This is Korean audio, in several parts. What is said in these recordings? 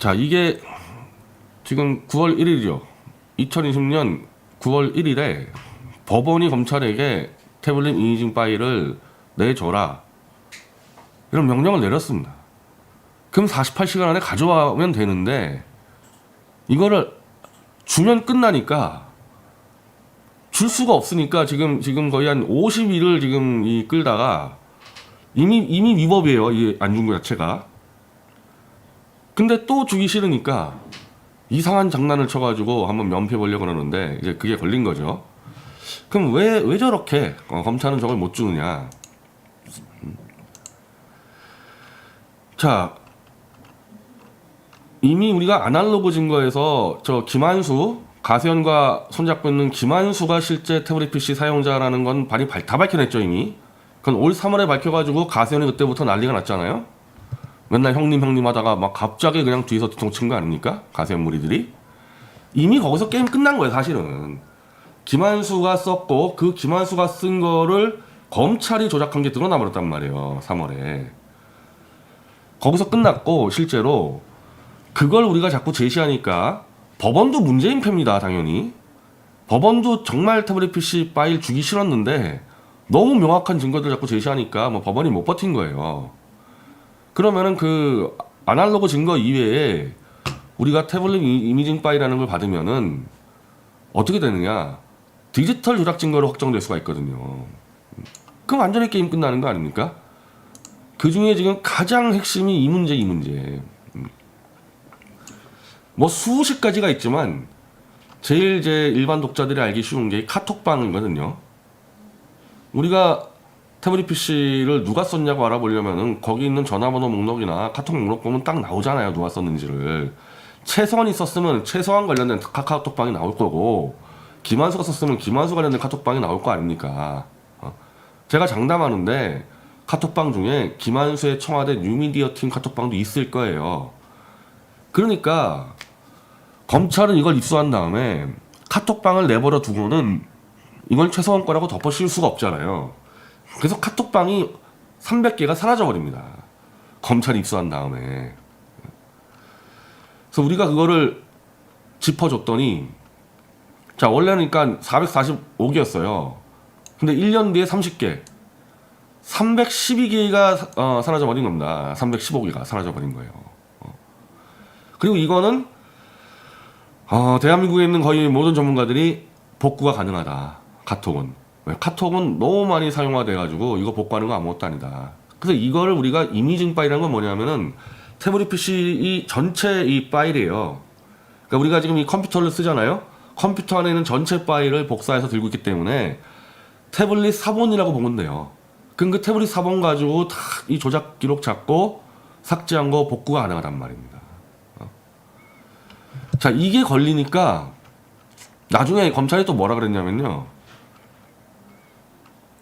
자, 이게 지금 9월 1일이죠. 2020년 9월 1일에 법원이 검찰에게 태블릿 이미징 파일을 내줘라, 이런 명령을 내렸습니다. 그럼 48시간 안에 가져가면 되는데 이거를 주면 끝나니까 줄 수가 없으니까 지금 거의 한 50일을 지금 끌다가 이미 위법이에요. 이 안 준 거 자체가. 근데 또 주기 싫으니까 이상한 장난을 쳐가지고 한번 면피 보려고 그러는데 이제 그게 걸린 거죠. 그럼 왜 저렇게 검찰은 저걸 못 주느냐? 자, 이미 우리가 아날로그 증거에서 저 김한수, 가세현과 손잡고 있는 김한수가 실제 태블릿 PC 사용자라는 건 다 밝혀냈죠 이미. 그건 올 3월에 밝혀가지고 가세현이 그때부터 난리가 났잖아요. 맨날 형님 하다가 막 갑자기 그냥 뒤에서 뒤통친 거 아닙니까? 가세현 무리들이. 이미 거기서 게임 끝난 거예요 사실은. 김한수가 썼고 그 김한수가 쓴 거를 검찰이 조작한 게 드러나 버렸단 말이에요 3월에. 거기서 끝났고 실제로 그걸 우리가 자꾸 제시하니까 법원도 문제인 편입니다 당연히. 법원도 정말 태블릿 PC 파일 주기 싫었는데 너무 명확한 증거들 자꾸 제시하니까 뭐 법원이 못 버틴 거예요. 그러면은 그 아날로그 증거 이외에 우리가 태블릿 이미징 파일이라는 걸 받으면은 어떻게 되느냐? 디지털 조작 증거로 확정될 수가 있거든요. 그럼 완전히 게임 끝나는 거 아닙니까? 그 중에 지금 가장 핵심이 이 문제. 뭐 수십 가지가 있지만 제일 일반 독자들이 알기 쉬운 게 카톡방이거든요. 우리가 태블릿 PC를 누가 썼냐고 알아보려면은 거기 있는 전화번호 목록이나 카톡 목록 보면 딱 나오잖아요. 누가 썼는지를. 최소한이 썼으면 최소한 관련된 카카오톡방이 나올 거고, 김한수가 썼으면 김한수 관련된 카톡방이 나올 거 아닙니까? 제가 장담하는데 카톡방 중에 김한수의 청와대 뉴미디어 팀 카톡방도 있을 거예요. 그러니까 검찰은 이걸 입수한 다음에 카톡방을 내버려 두고는 이걸 최소한 거라고 덮어 씌울 수가 없잖아요. 그래서 카톡방이 300개가 사라져 버립니다. 검찰이 입수한 다음에. 그래서 우리가 그거를 짚어줬더니, 자, 원래는 그러니까 445개였어요. 근데 1년 뒤에 30개. 312개가 사라져 버린 겁니다. 315개가 사라져 버린 거예요. 그리고 이거는 대한민국에 있는 거의 모든 전문가들이 복구가 가능하다. 카톡은. 왜? 카톡은 너무 많이 사용화돼가지고 이거 복구하는 거 아무것도 아니다. 그래서 이거를 우리가 이미징 파일이라는 건 뭐냐면은 태블릿 PC 이 전체 이 파일이에요. 그러니까 우리가 지금 이 컴퓨터를 쓰잖아요. 컴퓨터 안에 있는 전체 파일을 복사해서 들고 있기 때문에 태블릿 사본이라고 보면 돼요. 그럼 그 태블릿 사본 가지고 다 이 조작 기록 잡고 삭제한 거 복구가 가능하단 말입니다. 자, 이게 걸리니까 나중에 검찰이 또 뭐라 그랬냐면요.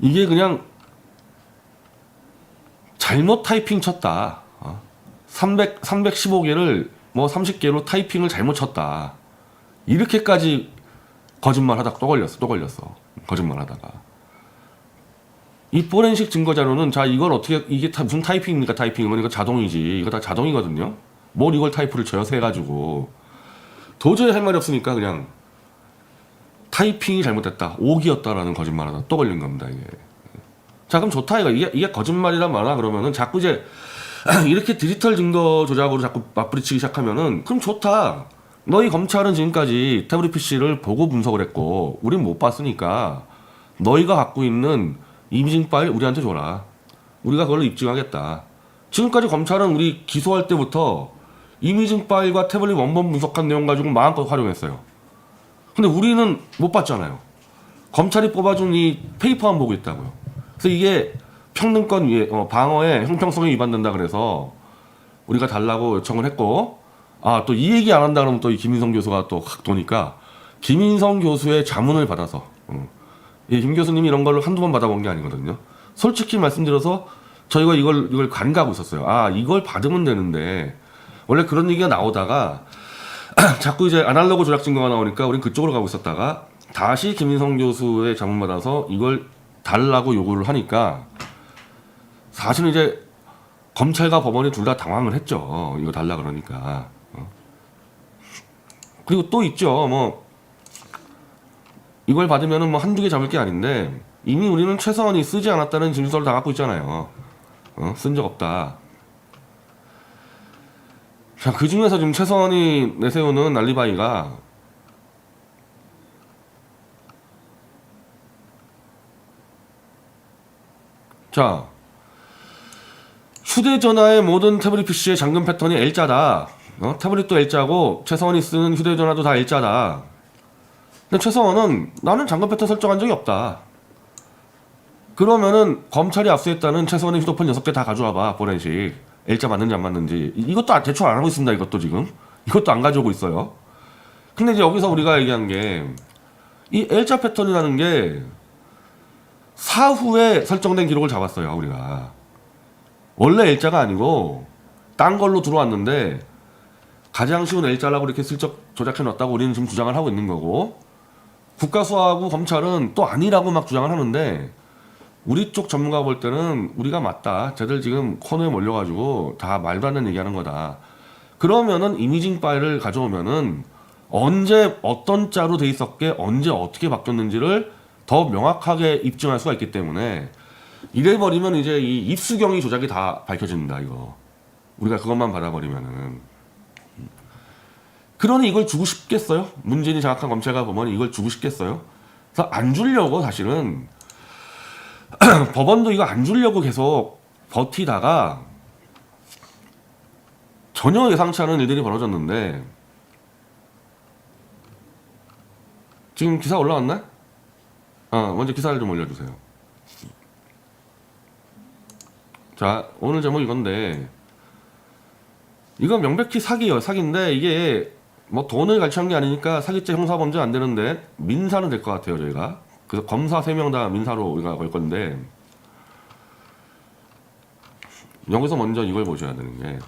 이게 그냥 잘못 타이핑 쳤다. 315개를 뭐 30개로 타이핑을 잘못 쳤다. 이렇게까지 거짓말 하다가 또 걸렸어. 거짓말 하다가. 이 포렌식 증거 자료는, 자, 이걸 어떻게, 이게 무슨 타이핑입니까? 타이핑이면 이거 자동이지. 이거 다 자동이거든요. 뭘 이걸 타이프를 줘서 해가지고. 도저히 할 말이 없으니까 그냥 타이핑이 잘못됐다. 오기였다라는 거짓말 하다 또 걸린 겁니다, 이게. 자, 그럼 좋다, 이거. 이게 거짓말이란 말이야. 그러면은 자꾸 이제 이렇게 디지털 증거 조작으로 자꾸 맞부딪히기 시작하면은, 그럼 좋다. 너희 검찰은 지금까지 태블릿 PC를 보고 분석을 했고, 우린 못 봤으니까 너희가 갖고 있는 이미징 파일 우리한테 줘라. 우리가 그걸로 입증하겠다. 지금까지 검찰은 우리 기소할 때부터 이미징 파일과 태블릿 원본 분석한 내용 가지고 마음껏 활용했어요. 근데 우리는 못 봤잖아요. 검찰이 뽑아준 이 페이퍼만 보고 있다고요. 그래서 이게 평등권 위에 방어에 형평성이 위반된다 그래서 우리가 달라고 요청을 했고, 또 이 얘기 안 한다 그러면 또 이 김인성 교수가 또 확 도니까 김인성 교수의 자문을 받아서, 김 교수님이 이런 걸 한두 번 받아본 게 아니거든요. 솔직히 말씀드려서 저희가 이걸 간과하고 있었어요. 이걸 받으면 되는데, 원래 그런 얘기가 나오다가 자꾸 이제 아날로그 조작 증거가 나오니까 우린 그쪽으로 가고 있었다가 다시 김인성 교수의 자문받아서 이걸 달라고 요구를 하니까 사실은 이제 검찰과 법원이 둘 다 당황을 했죠. 이거 달라 그러니까. 그리고 또 있죠. 뭐 이걸 받으면은 뭐 한두 개 잡을 게 아닌데 이미 우리는 최서원이 쓰지 않았다는 진술서를 다 갖고 있잖아요. 쓴 적 없다. 자, 그 중에서 지금 최서원이 내세우는 알리바이가 자, 휴대전화의 모든 태블릿 PC의 잠금 패턴이 L자다. 태블릿도 L자고 최서원이 쓰는 휴대전화도 다 L자다. 근데 최서원은 나는 잠금 패턴 설정한 적이 없다. 그러면은 검찰이 압수했다는 최서원의 휴대폰 6개 다 가져와봐. 포렌식. L자 맞는지 안 맞는지. 이것도 대충 안 하고 있습니다. 이것도 지금. 이것도 안 가져오고 있어요. 근데 이제 여기서 우리가 얘기한 게 이 L자 패턴이라는 게 사후에 설정된 기록을 잡았어요. 우리가. 원래 L자가 아니고 딴 걸로 들어왔는데 가장 쉬운 L자라고 이렇게 슬쩍 조작해 놨다고 우리는 지금 주장을 하고 있는 거고, 국가수사하고 검찰은 또 아니라고 막 주장을 하는데 우리 쪽 전문가가 볼 때는 우리가 맞다. 쟤들 지금 코너에 몰려가지고 다 말도 안 되는 얘기하는 거다. 그러면은 이미징 파일을 가져오면은 언제 어떤 자로 돼 있었게 언제 어떻게 바뀌었는지를 더 명확하게 입증할 수가 있기 때문에 이래버리면 이제 이 입수경위 조작이 다 밝혀진다. 이거 우리가 그것만 받아버리면은. 그러니 이걸 주고 싶겠어요? 문재인이 장악한 검찰가 보면 이걸 주고 싶겠어요? 그래서 안 주려고 사실은 법원도 이거 안 주려고 계속 버티다가 전혀 예상치 않은 일들이 벌어졌는데, 지금 기사 올라왔나? 먼저 기사를 좀 올려주세요. 자, 오늘 제목 이건데, 이건 명백히 사기예요. 사기인데 이게 뭐 돈을 갈취한 게 아니니까 사기죄 형사범죄 안 되는데 민사는 될 것 같아요. 저희가. 그래서 검사 3명 다 민사로 우리가 걸 건데, 여기서 먼저 이걸 보셔야 되는 게,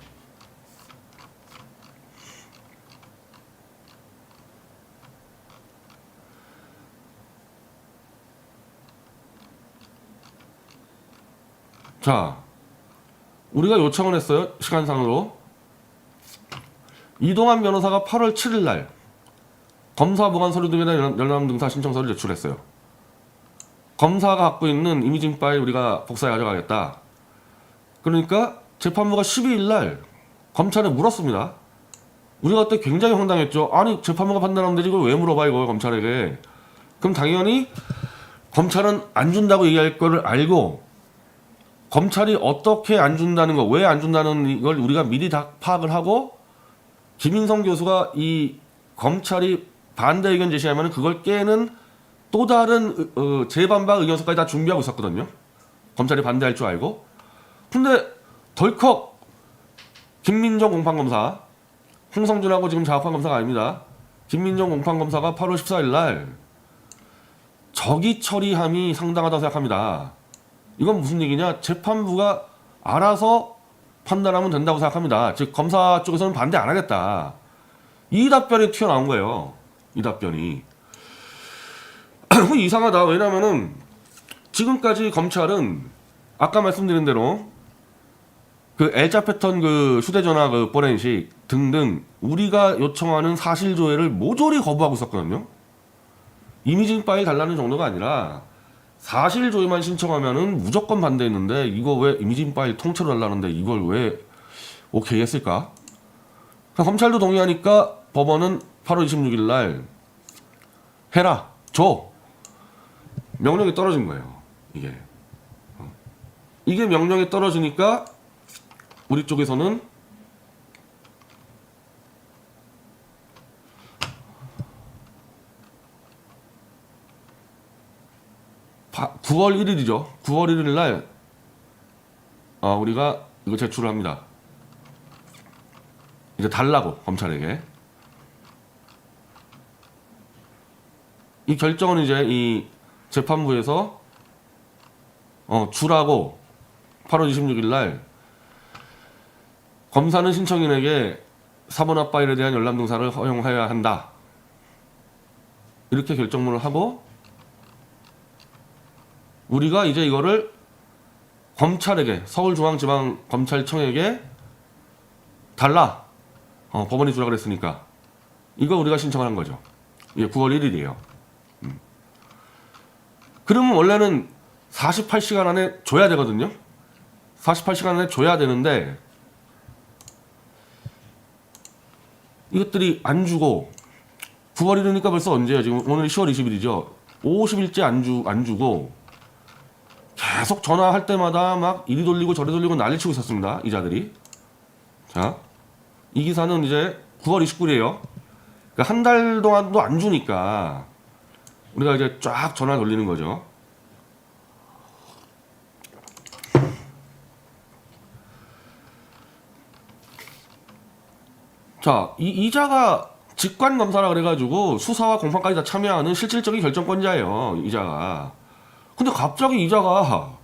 자, 우리가 요청을 했어요. 시간상으로. 이동환 변호사가 8월 7일 날 검사 보관 서류 등에 대한 열람 등사 신청서를 제출했어요. 검사가 갖고 있는 이미징 파일 우리가 복사해 가져가겠다. 그러니까 재판부가 12일 날 검찰에 물었습니다. 우리가 그때 굉장히 황당했죠. 아니, 재판부가 판단하면 되지 이걸 왜 물어봐 이거 검찰에게. 그럼 당연히 검찰은 안 준다고 얘기할 거를 알고 검찰이 어떻게 안 준다는 거, 왜 안 준다는 이걸 우리가 미리 다 파악을 하고, 김인성 교수가 이 검찰이 반대 의견 제시하면 그걸 깨는 또 다른 재반박 의견서까지 다 준비하고 있었거든요. 검찰이 반대할 줄 알고. 근데 덜컥 김민정 공판검사, 홍성준하고 지금 장악한 검사가 아닙니다. 김민정 공판검사가 8월 14일 날 적의 처리함이 상당하다고 생각합니다. 이건 무슨 얘기냐? 재판부가 알아서 판단하면 된다고 생각합니다. 즉 검사 쪽에서는 반대 안 하겠다. 이 답변이 튀어나온 거예요. 이 답변이. 이상하다. 왜냐면은 지금까지 검찰은 아까 말씀드린 대로 그 L자 패턴 그 휴대전화 그 포렌식 등등 우리가 요청하는 사실 조회를 모조리 거부하고 있었거든요. 이미징 파일 달라는 정도가 아니라 사실 조회만 신청하면은 무조건 반대했는데, 이거 왜 이미징 파일 통째로 달라는데 이걸 왜 오케이 했을까? 검찰도 동의하니까 법원은 8월 26일 날 해라, 줘. 명령이 떨어진 거예요. 이게 명령이 떨어지니까 우리 쪽에서는 바, 9월 1일이죠. 9월 1일 날 우리가 이거 제출을 합니다. 이제 달라고 검찰에게. 이 결정은 이제 이 재판부에서 주라고 8월 26일 날 검사는 신청인에게 사본화 파일에 대한 열람 등사를 허용해야 한다. 이렇게 결정문을 하고 우리가 이제 이거를 검찰에게, 서울중앙지방검찰청에게 달라. 법원이 주라 그랬으니까 이거 우리가 신청을 한 거죠. 이게 9월 1일이에요. 그러면 원래는 48시간 안에 줘야 되거든요. 48시간 안에 줘야 되는데 이것들이 안 주고 9월 1일이니까 벌써 언제예요? 지금 오늘 10월 20일이죠. 50일째 안 주고 계속 전화할 때마다 막 이리 돌리고 저리 돌리고 난리치고 있었습니다. 이자들이. 자, 이 기사는 이제 9월 29일이에요. 그러니까 한 달 동안도 안 주니까 우리가 이제 쫙 전화 돌리는 거죠. 자, 이 이자가 직관검사라 그래가지고 수사와 공판까지 다 참여하는 실질적인 결정권자예요. 이자가. 근데 갑자기 이자가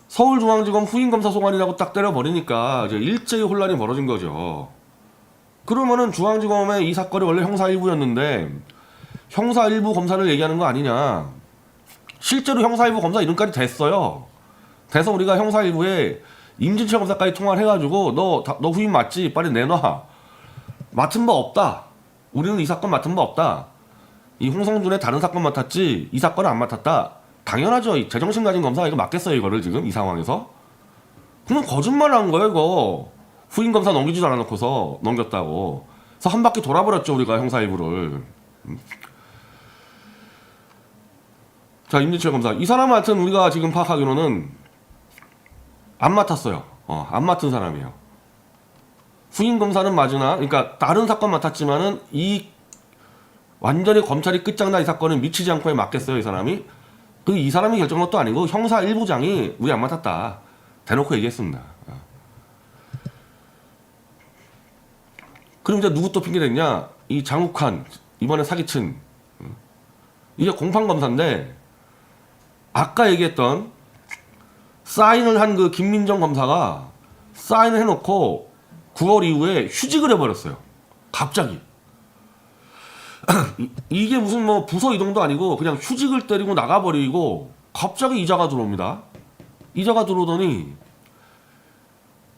서울중앙지검 후임검사 소관이라고 딱 때려버리니까 이제 일제히 혼란이 벌어진 거죠. 그러면은 중앙지검의 이 사건이 원래 형사 1부였는데 형사 1부 검사를 얘기하는 거 아니냐. 실제로 형사 1부 검사 이름까지 됐어요. 돼서 우리가 형사 1부에 임진철 검사까지 통화를 해가지고 너 후임 맞지? 빨리 내놔. 맡은 바 없다. 우리는 이 사건 맡은 바 없다. 이 홍성준의 다른 사건 맡았지 이 사건은 안 맡았다. 당연하죠. 이 제정신 가진 검사가 이거 맡겠어요 이거를 지금 이 상황에서? 그럼 거짓말 한 거예요 이거. 후임 검사 넘기지도 않아놓고서 넘겼다고. 그래서 한 바퀴 돌아버렸죠 우리가 형사 1부를. 자, 임진철 검사 이 사람한테는 우리가 지금 파악하기로는 안 맡았어요. 안 맡은 사람이에요. 후임 검사는 맞으나 그러니까 다른 사건 맡았지만은 이 완전히 검찰이 끝장나 이 사건은 미치지 않고 맡겠어요 이 사람이. 이 사람이 결정한 것도 아니고 형사 1부장이 우리 안 맡았다 대놓고 얘기했습니다. 그럼 이제 누구 또 핑계 댔냐? 이 장욱환 이번에 사기친 이게 공판검사인데 아까 얘기했던 사인을 한 그 김민정 검사가 사인을 해놓고 9월 이후에 휴직을 해버렸어요. 갑자기. 이게 무슨 뭐 부서 이동도 아니고 그냥 휴직을 때리고 나가버리고 갑자기 이자가 들어옵니다. 이자가 들어오더니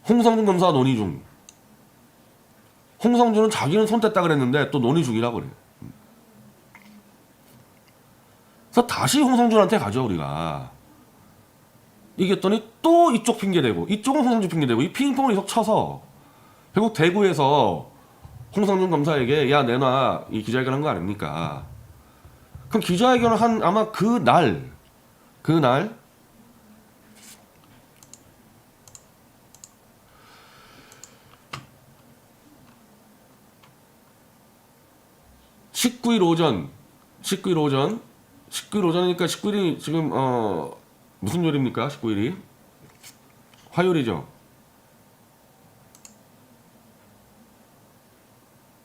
홍성준 검사 논의 중. 홍성준은 자기는 손 뗐다 그랬는데 또 논의 중이라고 그래요. 그래서 다시 홍성준한테 가죠 우리가. 이겼더니 또 이쪽 핑계대고 이쪽은 홍성준 핑계대고 이 핑퐁을 계속 쳐서 결국 대구에서 홍성준 검사에게 야 내놔 이 기자회견 한 거 아닙니까? 그럼 기자회견을 한 아마 그날 19일 오전이니까 19일이 지금 무슨 요일입니까? 19일이 화요일이죠.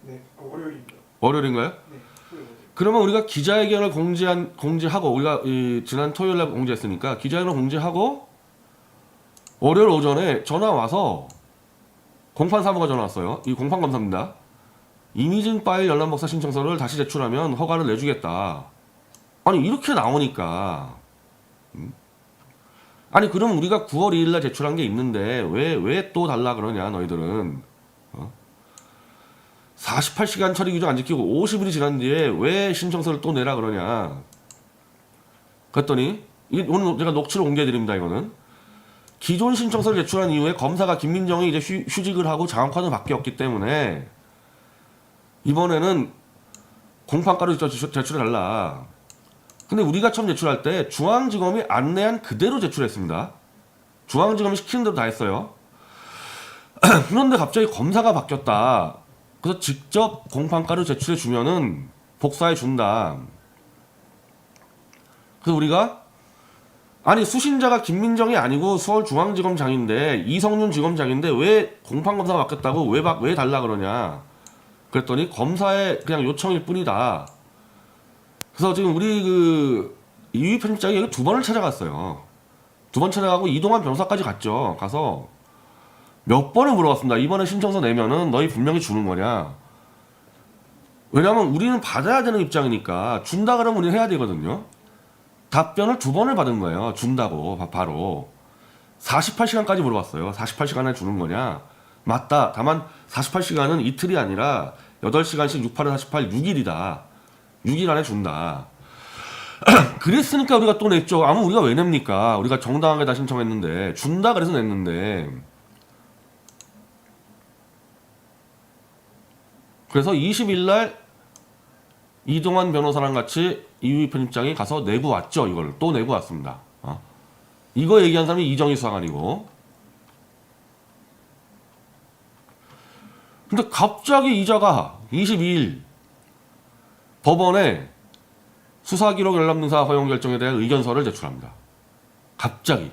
네, 월요일입니다. 월요일인가요? 네, 월요일. 그러면 우리가 기자회견을 공지하고 우리가 지난 토요일날 공지했으니까 기자회견을 공지하고 월요일 오전에 전화 와서 공판사무가 전화 왔어요. 이 공판검사입니다. 이미징 파일 열람박사 신청서를 다시 제출하면 허가를 내주겠다. 아니 이렇게 나오니까 아니 그럼 우리가 9월 2일날 제출한 게 있는데 왜 또 달라 그러냐 너희들은. 48시간 처리 규정 안 지키고 50일이 지난 뒤에 왜 신청서를 또 내라 그러냐. 그랬더니 오늘 제가 녹취를 공개해드립니다. 이거는 기존 신청서를 제출한 이후에 검사가 김민정이 이제 휴직을 하고 장학관을 바뀌었기 때문에 이번에는 공판가로 제출해달라. 근데 우리가 처음 제출할 때 중앙지검이 안내한 그대로 제출했습니다. 중앙지검이 시키는 대로 다 했어요. 그런데 갑자기 검사가 바뀌었다. 그래서 직접 공판가를 제출해 주면은 복사해 준다. 그래서 우리가 아니 수신자가 김민정이 아니고 서울중앙지검장인데 이성윤 지검장인데 왜 공판검사가 바뀌었다고 왜 달라 그러냐. 그랬더니 검사의 그냥 요청일 뿐이다. 그래서 지금 우리 이휘 편집장이 여기 2번을 찾아갔어요. 2번 찾아가고 이동환 변호사까지 갔죠. 가서 몇 번을 물어봤습니다. 이번에 신청서 내면은 너희 분명히 주는 거냐. 왜냐면 우리는 받아야 되는 입장이니까 준다 그러면 우리는 해야 되거든요. 답변을 2번을 받은 거예요. 준다고 바로 48시간까지 물어봤어요. 48시간에 주는 거냐. 맞다. 다만 48시간은 이틀이 아니라 8시간씩 6, 8을 48, 6일이다. 6일 안에 준다. 그랬으니까 우리가 또 냈죠. 우리가 왜 냅니까? 우리가 정당하게 다 신청했는데 준다 그래서 냈는데. 그래서 20일 날 이동환 변호사랑 같이 이유희 편집장이 가서 내고 왔죠. 이걸 또 내고 왔습니다. 이거 얘기한 사람이 이정희 수사관이고. 근데 갑자기 이자가 22일 법원에 수사기록 열람등사 허용 결정에 대한 의견서를 제출합니다. 갑자기.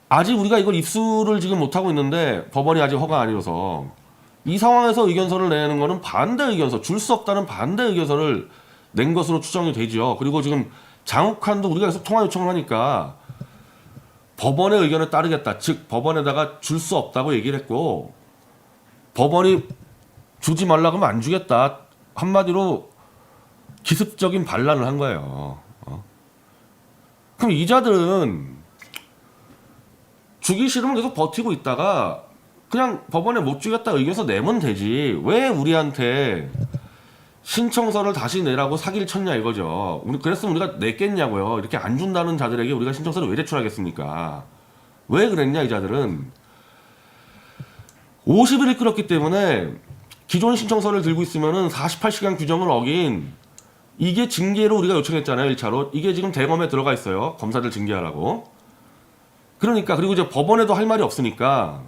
아직 우리가 이걸 입수를 지금 못하고 있는데 법원이 아직 허가 아니어서 이 상황에서 의견서를 내는 거는 반대 의견서, 줄 수 없다는 반대 의견서를 낸 것으로 추정이 되죠. 그리고 지금 장욱환도 우리가 계속 통화 요청을 하니까 법원의 의견에 따르겠다. 즉 법원에다가 줄 수 없다고 얘기를 했고 법원이 주지 말라 그러면 안 주겠다. 한마디로 기습적인 반란을 한 거예요. 그럼 이자들은 주기 싫으면 계속 버티고 있다가 그냥 법원에 못 주겠다 의견서 내면 되지. 왜 우리한테 신청서를 다시 내라고 사기를 쳤냐 이거죠. 그랬으면 우리가 냈겠냐고요. 이렇게 안 준다는 자들에게 우리가 신청서를 왜 제출하겠습니까? 왜 그랬냐 이자들은 50일이 끌었기 때문에 기존 신청서를 들고 있으면은 48시간 규정을 어긴 이게 징계로 우리가 요청했잖아요. 1차로. 이게 지금 대검에 들어가 있어요. 검사들 징계하라고. 그러니까 그리고 이제 법원에도 할 말이 없으니까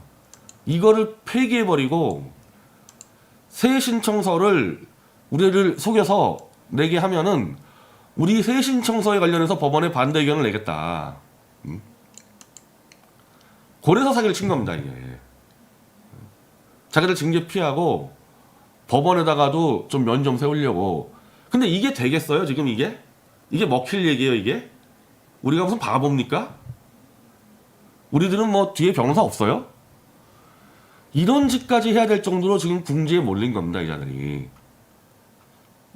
이거를 폐기해버리고 새 신청서를 우리를 속여서 내게 하면은 우리 새 신청서에 관련해서 법원에 반대 의견을 내겠다. 그래서 사기를 친 겁니다. 이게. 자기들 징계 피하고 법원에다가도 좀 면 좀 세우려고. 근데 이게 되겠어요? 지금 이게? 이게 먹힐 얘기예요 이게? 우리가 무슨 바보입니까? 우리들은 뭐 뒤에 변호사 없어요? 이런 짓까지 해야 될 정도로 지금 궁지에 몰린 겁니다 이 자들이.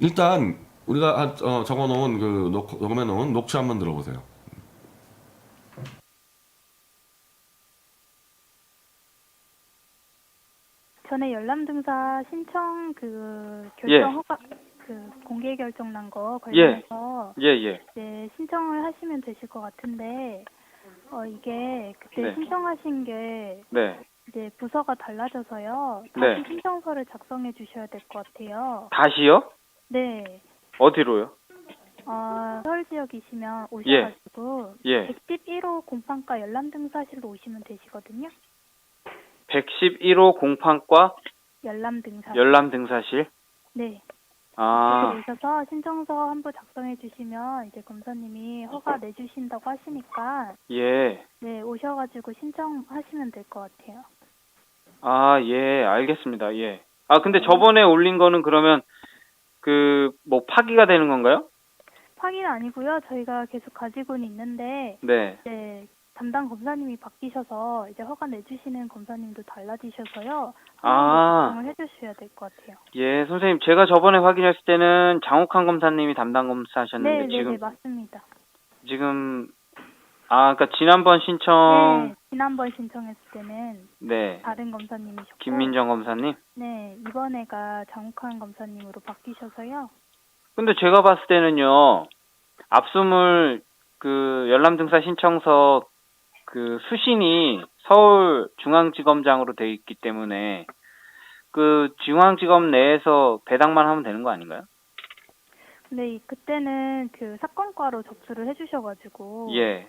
일단 우리가 적어놓은 녹음해놓은 녹취 한번 들어보세요. 전에 열람등사 신청 결정 예. 허가 공개 결정 난 거 관련해서 예. 이제 신청을 하시면 되실 것 같은데 이게 그때 네. 신청하신 게 네. 이제 부서가 달라져서요. 다시 네. 신청서를 작성해 주셔야 될 것 같아요. 다시요? 네. 어디로요? 서울 지역이시면 오셔가지고 예. 111호 공판과 열람등사실로 오시면 되시거든요. 111호 공판과 열람등사. 열람등사실? 네. 아, 오셔서 신청서 한 부 작성해 주시면 이제 검사님이 허가 내주신다고 하시니까 예. 네 오셔가지고 신청하시면 될 것 같아요. 아, 예, 알겠습니다. 예. 아, 근데 저번에 올린 거는 그러면 뭐 파기가 되는 건가요? 파기는 아니고요. 저희가 계속 가지고는 있는데 네. 이제 담당 검사님이 바뀌셔서 이제 허가 내주시는 검사님도 달라지셔서요. 아. 결정을 해주셔야 될 것 같아요. 예, 선생님, 제가 저번에 확인했을 때는 장욱환 검사님이 담당 검사하셨는데 네, 맞습니다. 지금 그러니까 지난번 신청 네, 지난번 신청했을 때는 네. 다른 검사님이셨고 김민정 검사님? 네, 이번에가 장욱환 검사님으로 바뀌셔서요. 근데 제가 봤을 때는요, 압수물 열람등사 신청서 수신이 서울중앙지검장으로 돼 있기 때문에 중앙지검 내에서 배당만 하면 되는 거 아닌가요? 근데 그때는 사건과로 접수를 해주셔가지고 예.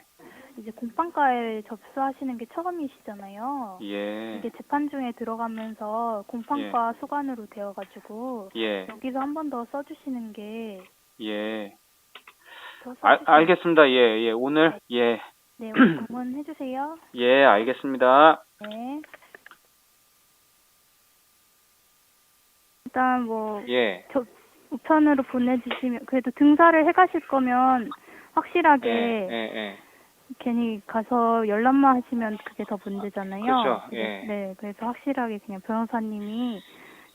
이제 공판과에 접수하시는 게 처음이시잖아요. 예. 이게 재판 중에 들어가면서 공판과 수관으로 되어가지고 예. 여기서 한 번 더 써주시는 게 예. 더 써주시면 알겠습니다. 예. 오늘 예. 네, 오늘 방문해주세요. 예, 알겠습니다. 네. 일단 예. 우편으로 보내주시면 그래도 등사를 해가실 거면 확실하게 예. 괜히 가서 열람만 하시면 그게 더 문제잖아요. 그렇죠. 예. 네, 그래서 확실하게 그냥 변호사님이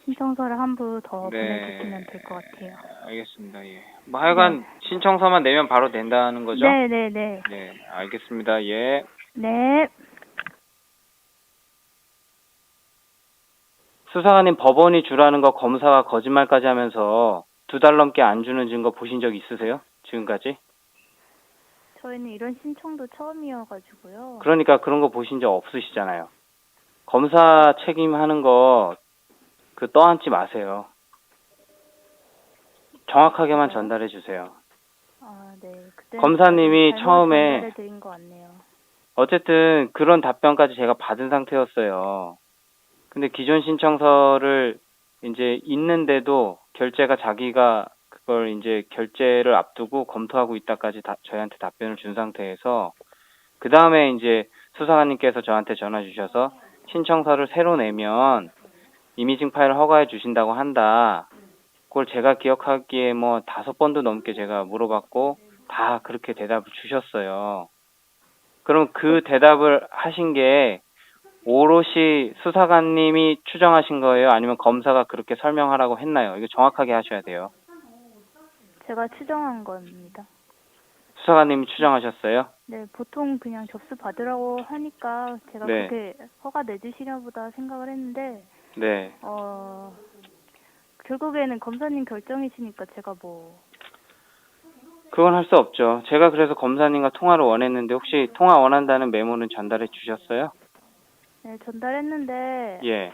신청서를 한 부 더 네. 보내주시면 될 것 같아요. 알겠습니다. 예. 뭐 하여간 신청서만 내면 바로 된다는 거죠? 네. 네, 알겠습니다. 예. 네. 수사관님 법원이 주라는 거 검사가 거짓말까지 하면서 2달 넘게 안 주는 증거 보신 적 있으세요? 지금까지? 저희는 이런 신청도 처음이어가지고요. 그러니까 그런 거 보신 적 없으시잖아요. 검사 책임하는 거 그 떠안지 마세요. 정확하게만 전달해 주세요. 아, 네. 그때 검사님이 잘못 처음에 전달해드린 것 같네요. 어쨌든 그런 답변까지 제가 받은 상태였어요. 근데 기존 신청서를 이제 있는데도 결제가 자기가 그걸 이제 결제를 앞두고 검토하고 있다까지 저희한테 답변을 준 상태에서 그 다음에 이제 수사관님께서 저한테 전화 주셔서 신청서를 새로 내면 이미징 파일을 허가해 주신다고 한다. 그걸 제가 기억하기에 뭐 5번도 넘게 제가 물어봤고 다 그렇게 대답을 주셨어요. 그럼 그 대답을 하신 게 오롯이 수사관님이 추정하신 거예요? 아니면 검사가 그렇게 설명하라고 했나요? 이거 정확하게 하셔야 돼요. 제가 추정한 겁니다. 수사관님이 추정하셨어요? 네, 보통 그냥 접수 받으라고 하니까 제가 네. 그렇게 허가 내주시나 보다 생각을 했는데, 네. 결국에는 검사님 결정이시니까 제가 뭐, 그건 할 수 없죠. 제가 그래서 검사님과 통화를 원했는데 혹시 통화 원한다는 메모는 전달해 주셨어요? 네, 전달했는데, 예.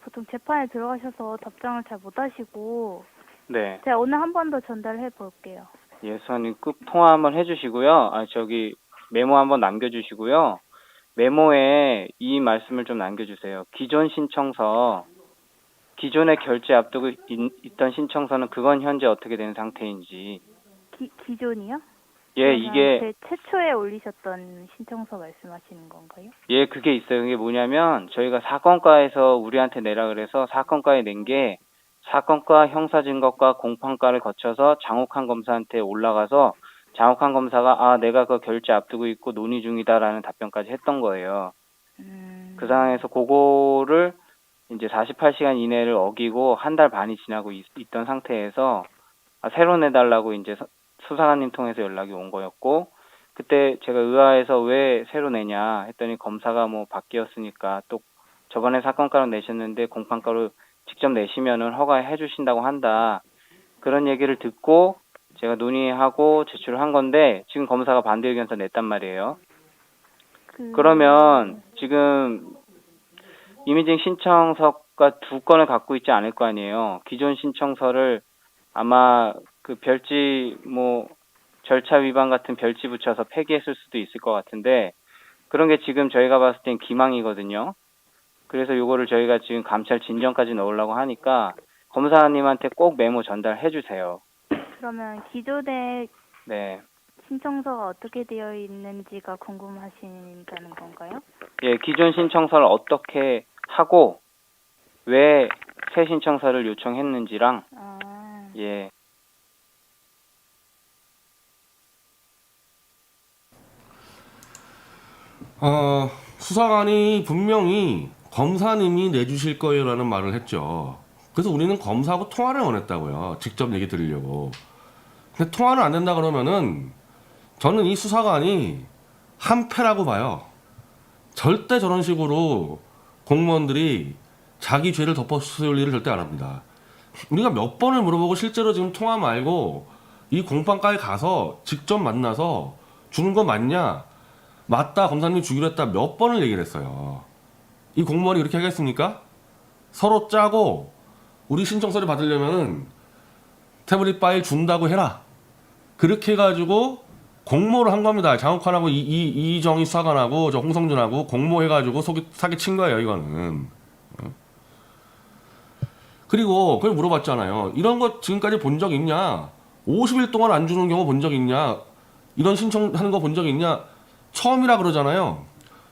보통 재판에 들어가셔서 답장을 잘 못하시고, 네. 제가 오늘 한 번 더 전달해 볼게요. 예, 수사님 꼭 통화 한번 해주시고요. 메모 한번 남겨주시고요. 메모에 이 말씀을 좀 남겨주세요. 기존 신청서, 기존에 결제 앞두고 있던 신청서는 그건 현재 어떻게 된 상태인지. 기존이요? 예, 그러면 이게, 제 최초에 올리셨던 신청서 말씀하시는 건가요? 예, 그게 있어요. 그게 뭐냐면, 저희가 사건과에서 우리한테 내라 그래서 사건과에 낸 게, 사건과 형사증거과 공판과를 거쳐서 장욱한 검사한테 올라가서, 장욱한 검사가, 내가 그 결제 앞두고 있고 논의 중이다라는 답변까지 했던 거예요. 그 상황에서 그거를 이제 48시간 이내를 어기고 한 달 반이 지나고 있던 상태에서 새로 내달라고 이제 수사관님 통해서 연락이 온 거였고, 그때 제가 의아해서 왜 새로 내냐 했더니 검사가 뭐 바뀌었으니까 또 저번에 사건가로 내셨는데 공판가로 직접 내시면은 허가해 주신다고 한다. 그런 얘기를 듣고 제가 논의하고 제출을 한 건데 지금 검사가 반대 의견서 냈단 말이에요. 그러면 지금 이미징 신청서가 2건을 갖고 있지 않을 거 아니에요. 기존 신청서를 아마 그 별지 절차 위반 같은 별지 붙여서 폐기했을 수도 있을 것 같은데 그런 게 지금 저희가 봤을 땐 기망이거든요. 그래서 요거를 저희가 지금 감찰 진정까지 넣으려고 하니까 검사님한테 꼭 메모 전달해 주세요. 그러면 기존에 네. 신청서가 어떻게 되어 있는지가 궁금하신다는 건가요? 예, 기존 신청서를 어떻게 하고 왜 새 신청서를 요청했는지랑 예. 수사관이 분명히 검사님이 내주실 거예요라는 말을 했죠. 그래서 우리는 검사하고 통화를 원했다고요. 직접 얘기 드리려고. 근데 통화를 안 된다 그러면은 저는 이 수사관이 한패라고 봐요. 절대 저런 식으로 공무원들이 자기 죄를 덮어씌울 일을 절대 안 합니다. 우리가 몇 번을 물어보고 실제로 지금 통화 말고 이 공판과에 가서 직접 만나서 주는 거 맞냐? 맞다, 검사님 주기로 했다 몇 번을 얘기를 했어요. 이 공무원이 그렇게 하겠습니까? 서로 짜고 우리 신청서를 받으려면은 태블릿 파일 준다고 해라. 그렇게 해가지고 공모를 한 겁니다. 장욱환하고 이정희 수사관하고 저 홍성준하고 공모해가지고 사기 친 거예요, 이거는. 그리고 그걸 물어봤잖아요. 이런 거 지금까지 본 적 있냐? 50일 동안 안 주는 경우 본 적 있냐? 이런 신청하는 거 본 적 있냐? 처음이라 그러잖아요.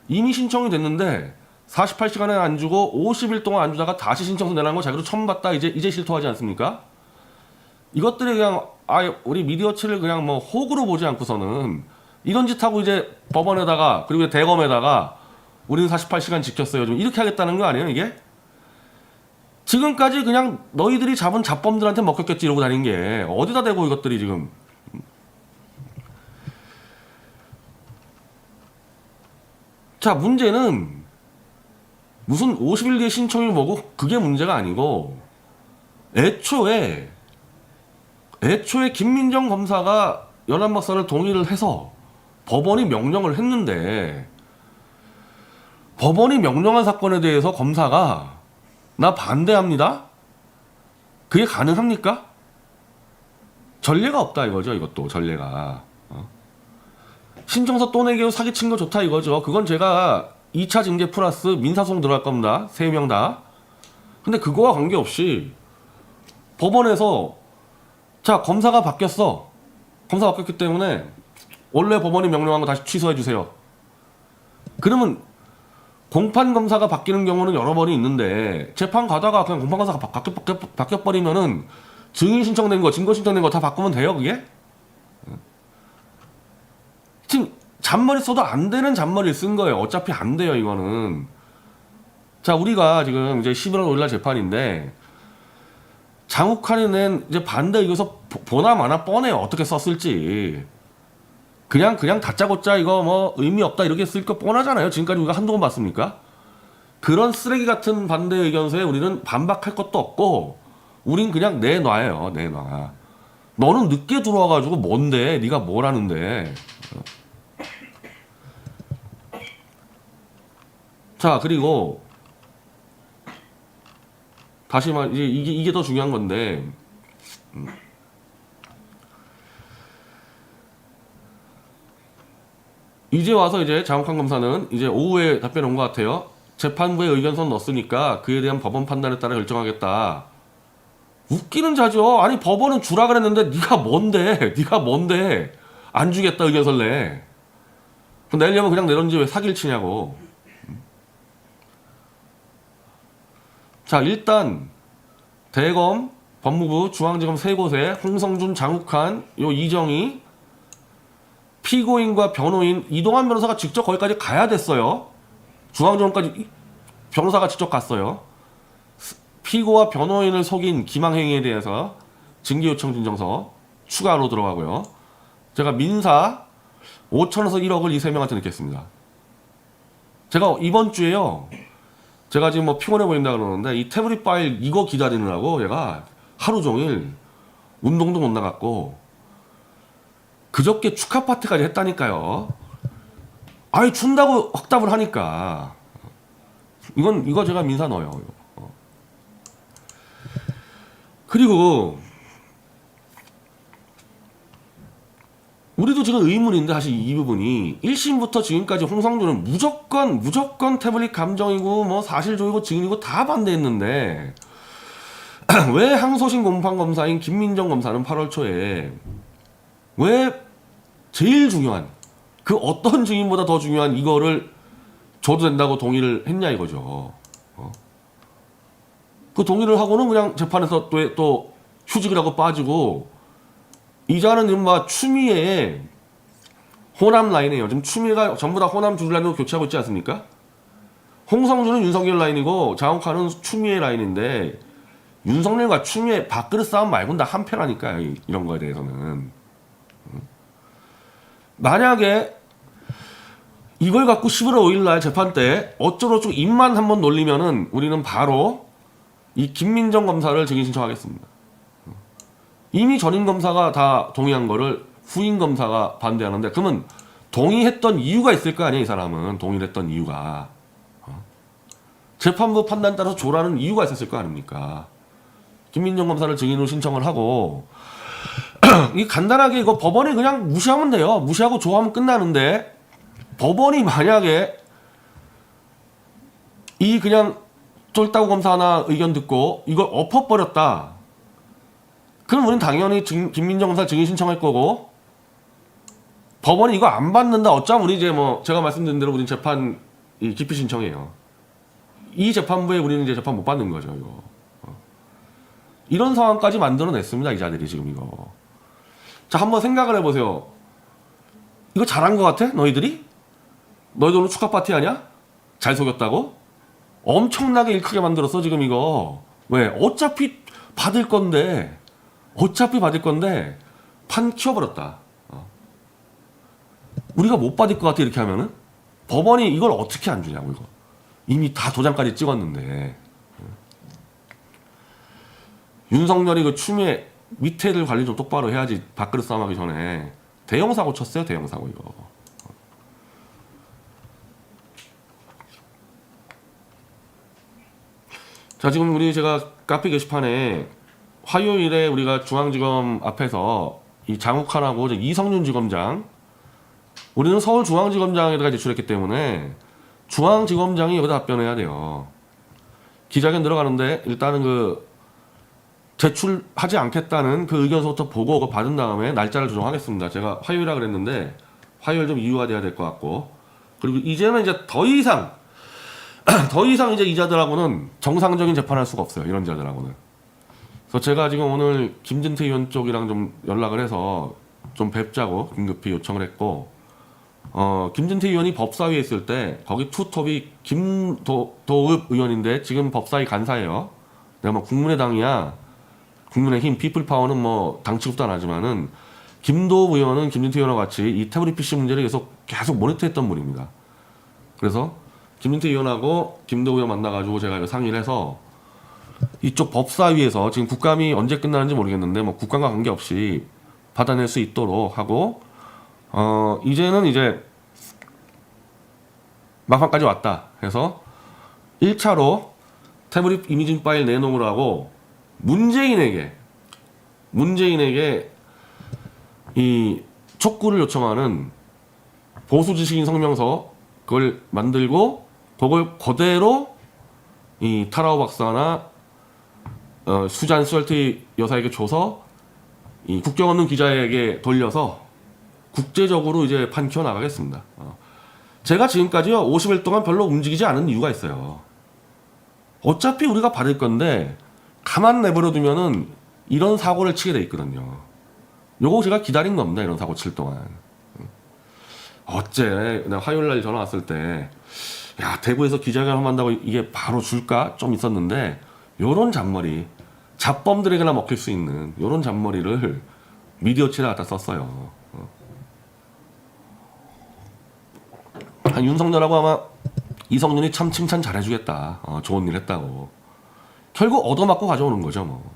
이미 신청이 됐는데 48시간에 안 주고 50일 동안 안 주다가 다시 신청서 내라는 거 자기도 처음 봤다 이제 실토하지 않습니까? 이것들이 그냥 우리 미디어치를 그냥 뭐 호구로 보지 않고서는 이런 짓 하고 이제 법원에다가 그리고 대검에다가 우리는 48시간 지켰어요. 좀 이렇게 하겠다는 거 아니에요, 이게? 지금까지 그냥 너희들이 잡은 잡범들한테 먹혔겠지 이러고 다닌 게 어디다 대고 이것들이 지금. 자, 문제는 무슨 50일 뒤에 신청이 뭐고 그게 문제가 아니고 애초에 김민정 검사가 연합 박사를 동의를 해서 법원이 명령을 했는데 법원이 명령한 사건에 대해서 검사가 나 반대합니다? 그게 가능합니까? 전례가 없다 이거죠. 이것도 전례가. 신청서 또 내기로 사기친 거 좋다 이거죠. 그건 제가 2차 징계 플러스 민사소송 들어갈 겁니다. 3명 다. 근데 그거와 관계없이 법원에서 자 검사가 바뀌었어. 검사 바뀌었기 때문에 원래 법원이 명령한 거 다시 취소해 주세요. 그러면 공판검사가 바뀌는 경우는 여러 번이 있는데 재판 가다가 그냥 공판검사가 바뀌어버리면은 증인 신청된 거, 증거 신청된 거 다 바꾸면 돼요 그게? 지금 잔머리 써도 안 되는 잔머리를 쓴 거예요. 어차피 안 돼요 이거는. 자 우리가 지금 이제 11월 5일날 재판인데 장욱환이 낸 이제 반대 의견서 보나 마나 뻔해요. 어떻게 썼을지. 그냥 다짜고짜 이거 뭐 의미 없다 이렇게 쓸 거 뻔하잖아요. 지금까지 우리가 한두 번 봤습니까? 그런 쓰레기 같은 반대 의견서에 우리는 반박할 것도 없고 우린 그냥 내놔요. 내놔. 너는 늦게 들어와가지고 뭔데? 네가 뭘 하는데? 자 그리고 다시 말 이제 이게 더 중요한 건데 이제 와서 이제 장욱환 검사는 이제 오후에 답변 온 것 같아요. 재판부에 의견서 넣었으니까 그에 대한 법원 판단에 따라 결정하겠다. 웃기는 자죠. 아니 법원은 주라 그랬는데 네가 뭔데 안 주겠다 의견서를 내. 그럼 내려면 그냥 내던지 왜 사기를 치냐고. 자 일단 대검, 법무부, 중앙지검 세 곳에 홍성준, 장욱환, 요 이정희 피고인과 변호인 이동환 변호사가 직접 거기까지 가야 됐어요. 중앙지검까지 변호사가 직접 갔어요. 피고와 변호인을 속인 기망행위에 대해서 징계 요청 진정서 추가로 들어가고요. 제가 민사 5천에서 1억을 이 세 명한테 넣겠습니다. 제가 이번 주에요. 제가 지금 뭐 피곤해 보인다 그러는데 이 태블릿 파일 이거 기다리느라고 얘가 하루 종일 운동도 못 나갔고 그저께 축하 파티까지 했다니까요. 아이 준다고 확답을 하니까 이거 제가 민사 넣어요. 그리고 우리도 지금 의문인데 사실 이 부분이 1심부터 지금까지 홍성준은 무조건 태블릿 감정이고 뭐 사실조이고 증인이고 다 반대했는데 왜 항소심 공판검사인 김민정 검사는 8월 초에 왜 제일 중요한 그 어떤 증인보다 더 중요한 이거를 줘도 된다고 동의를 했냐 이거죠. 그 동의를 하고는 그냥 재판에서 또 휴직을 하고 빠지고 이자는 이른바 추미애의 호남 라인이에요. 지금 추미애가 전부 다 호남 두 라인으로 교체하고 있지 않습니까? 홍성준은 윤석열 라인이고 장욱환은 추미애 라인인데 윤석열과 추미애 밥그릇 싸움 말고는 다 한패라니까요. 이런 거에 대해서는. 만약에 이걸 갖고 11월 5일날 재판 때 어쩌고저쩌고 입만 한번 놀리면은 우리는 바로 이 김민정 검사를 증인 신청하겠습니다. 이미 전임 검사가 다 동의한 거를 후임 검사가 반대하는데 그러면 동의했던 이유가 있을 거 아니에요. 이 사람은 동의를 했던 이유가 재판부 판단 따라서 조라는 이유가 있었을 거 아닙니까? 김민정 검사를 증인으로 신청을 하고 이 간단하게 이거 법원이 그냥 무시하면 돼요. 무시하고 조하면 끝나는데 법원이 만약에 이 그냥 쫄따구 검사 하나 의견 듣고 이걸 엎어버렸다. 그럼 우리는 당연히 김민정 검사 증인 신청할 거고 법원이 이거 안 받는다. 어쩌면 우리 이제 뭐 제가 말씀드린 대로 우리는 재판 기피 신청해요. 이 재판부에 우리는 이제 재판 못 받는 거죠. 이거 이런 상황까지 만들어냈습니다. 이 자들이 지금 이거. 자 한번 생각을 해보세요. 이거 잘한 거 같아? 너희들이? 너희들 오늘 축하 파티 하냐? 잘 속였다고? 엄청나게 일 크게 만들었어 지금 이거. 왜? 어차피 받을 건데 판 키워버렸다. 우리가 못 받을 것 같아 이렇게 하면은 법원이 이걸 어떻게 안 주냐고 이거. 이미 다 도장까지 찍었는데 윤석열이 그 추미애 밑에를 관리 좀 똑바로 해야지. 밥그릇 싸움하기 전에 대형 사고 쳤어요. 대형 사고 이거. 자, 지금 제가 카페 게시판에 화요일에 우리가 중앙지검 앞에서 이 장욱환하고 이성윤 지검장, 우리는 서울중앙지검장에다가 제출했기 때문에 중앙지검장이 여기다 답변해야 돼요. 기자회견 들어가는데 일단은 그 제출하지 않겠다는 그 의견서부터 보고 그거 받은 다음에 날짜를 조정하겠습니다. 제가 화요일이라 그랬는데 화요일 좀 이유가 돼야 될 것 같고, 그리고 이제는 이제 더 이상 이제 이자들하고는 정상적인 재판을 할 수가 없어요. 이런 자들하고는. 그래서 제가 지금 오늘 김진태 의원 쪽이랑 좀 연락을 해서 좀 뵙자고 긴급히 요청을 했고, 김진태 의원이 법사위에 있을 때 거기 투톱이 김도읍 의원인데 지금 법사위 간사예요. 내가 뭐 국민의당이야, 국민의힘, 피플파워는 뭐 당 취급도 안 하지만은 김도읍 의원은 김진태 의원과 같이 이 태블릿 PC 문제를 계속 모니터했던 분입니다. 그래서 김진태 의원하고 김도읍 의원 만나가지고 제가 이거 상의를 해서 이쪽 법사위에서 지금 국감이 언제 끝나는지 모르겠는데 뭐 국감과 관계없이 받아낼 수 있도록 하고, 이제는 이제 막판까지 왔다 해서 1차로 태블릿 이미징 파일 내놓으라고 문재인에게 이 촉구를 요청하는 보수 지식인 성명서 그걸 만들고 그걸 그대로 이 타라오 박사나 수잔 스월티 여사에게 줘서 이 국경 없는 기자에게 돌려서 국제적으로 이제 판켜 나가겠습니다. 제가 지금까지요 50일 동안 별로 움직이지 않은 이유가 있어요. 어차피 우리가 받을 건데 가만 내버려 두면은 이런 사고를 치게 돼 있거든요. 요거 제가 기다린 겁니다. 이런 사고 칠 동안. 어째 내가 화요일 날 전화 왔을 때 야, 대구에서 기자회견 한다고 이게 바로 줄까 좀 있었는데, 요런 잔머리, 잡범들에게나 먹힐 수 있는 요런 잔머리를 미디어치에 갖다 썼어요. 윤석열하고 아마 이성윤이 참 칭찬 잘해주겠다. 좋은 일 했다고. 결국 얻어맞고 가져오는 거죠 뭐.